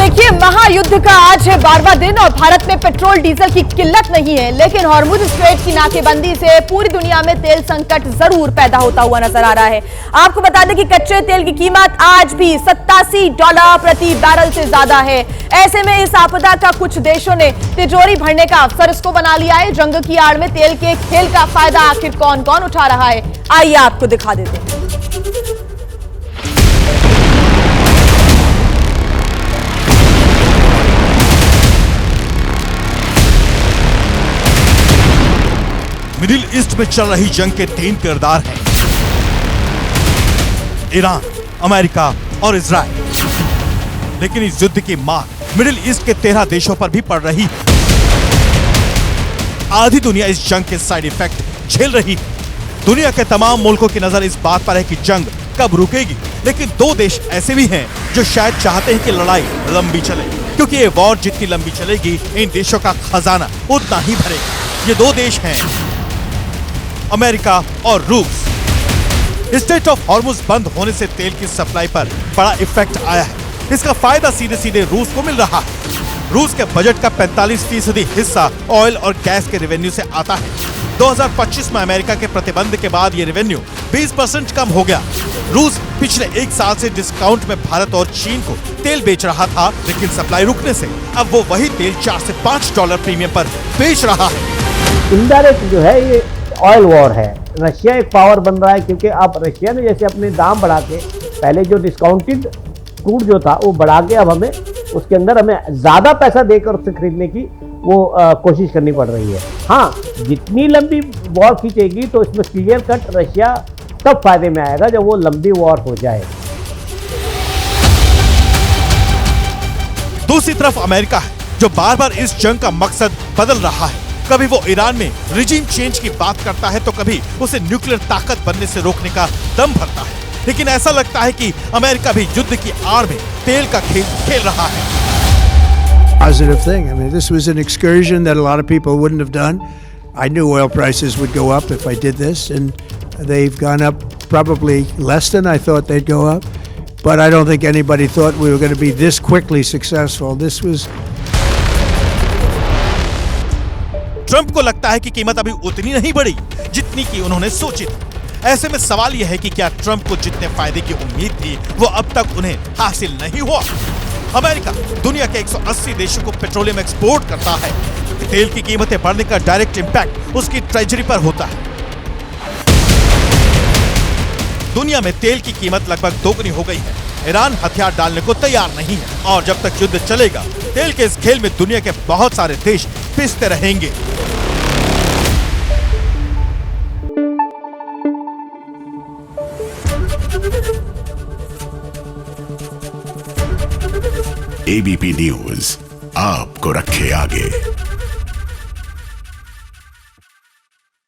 देखिए, महायुद्ध का आज है 12वां दिन और भारत में पेट्रोल डीजल की किल्लत नहीं है, लेकिन हॉर्मुज स्ट्रेट की नाकेबंदी से पूरी दुनिया में तेल संकट जरूर पैदा होता हुआ नजर आ रहा है। आपको बता दें कि कच्चे तेल की कीमत आज भी $87 प्रति बैरल से ज्यादा है। ऐसे में इस आपदा का कुछ देशों ने तिजोरी भरने का अवसर इसको बना लिया है। जंग की आड़ में तेल के खेल का फायदा आखिर कौन कौन उठा रहा है, आइए आपको दिखा देते हैं। मिडिल ईस्ट में चल रही जंग के 3 किरदार हैं, ईरान, अमेरिका और इजराइल। लेकिन इस युद्ध की मार मिडिल ईस्ट के 13 देशों पर भी पड़ रही है। आधी दुनिया इस जंग के साइड इफेक्ट झेल रही है। दुनिया के तमाम मुल्कों की नजर इस बात पर है कि जंग कब रुकेगी, लेकिन 2 देश ऐसे भी हैं जो शायद चाहते हैं कि लड़ाई लंबी चले, क्योंकि ये वॉर जितनी लंबी चलेगी इन देशों का खजाना उतना ही भरेगा। ये 2 देश हैं, अमेरिका और रूस। स्ट्रेट ऑफ हॉर्मुज बंद होने से तेल की सप्लाई पर बड़ा इफेक्ट आया है। इसका फायदा सीधे सीधे रूस को मिल रहा है। रूस के बजट का 45% हिस्सा ऑयल और गैस के रेवेन्यू से आता है। 2025 में अमेरिका के प्रतिबंध के बाद ये रेवेन्यू 20% कम हो गया। रूस पिछले 1 साल से डिस्काउंट में भारत और चीन को तेल बेच रहा था, लेकिन सप्लाई रुकने से अब वो वही तेल $4 से $5 प्रीमियम पर बेच रहा है। इनडायरेक्ट जो है ये ऑयल वॉर है। रशिया एक पावर बन रहा है, क्योंकि अब रशिया ने जैसे अपने दाम बढ़ा के, पहले जो डिस्काउंटेड क्रूड जो था वो बढ़ा के अब हमें उसके अंदर हमें ज़्यादा पैसा देकर उससे खरीदने की वो कोशिश करनी पड़ रही है। हाँ, जितनी लंबी वॉर खींचेगी तो इसमें क्लियर कट रशिया तब फायदे में आएगा जब वो लंबी वॉर हो जाए। दूसरी तरफ अमेरिका है, जो बार बार इस जंग का मकसद बदल रहा है। कभी वो ईरान में रिजीम चेंज की बात करता है, तो कभी उसे न्यूक्लियर ताकत बनने से रोकने का दम भरता है। लेकिन ऐसा लगता है कि अमेरिका भी युद्ध की आड़ में तेल का खेल खेल रहा है। Positive thing. I mean, this was an excursion that a lot of people wouldn't have done. I knew oil prices would go up if I did this, and they've gone up probably less than I thought they'd go up. But I don't think anybody thought we were going to be this quickly successful. This was. Trump को लगता है कि कीमत अभी उतनी नहीं बढ़ी जितनी कि उन्होंने सोची थी। ऐसे में सवाल यह है कि क्या ट्रंप को जितने फायदे की उम्मीद थी वो अब तक उन्हें हासिल नहीं हुआ। अमेरिका दुनिया के 180 देशों को पेट्रोलियम एक्सपोर्ट करता है। तेल की कीमतें बढ़ने का डायरेक्ट इंपैक्ट उसकी ट्रेजरी पर होता है। दुनिया में तेल की कीमत लगभग दोगुनी हो गई है। ईरान हथियार डालने को तैयार नहीं है, और जब तक युद्ध चलेगा तेल के इस खेल में दुनिया के बहुत सारे देश पिसते रहेंगे। एबीपी न्यूज आपको रखे आगे।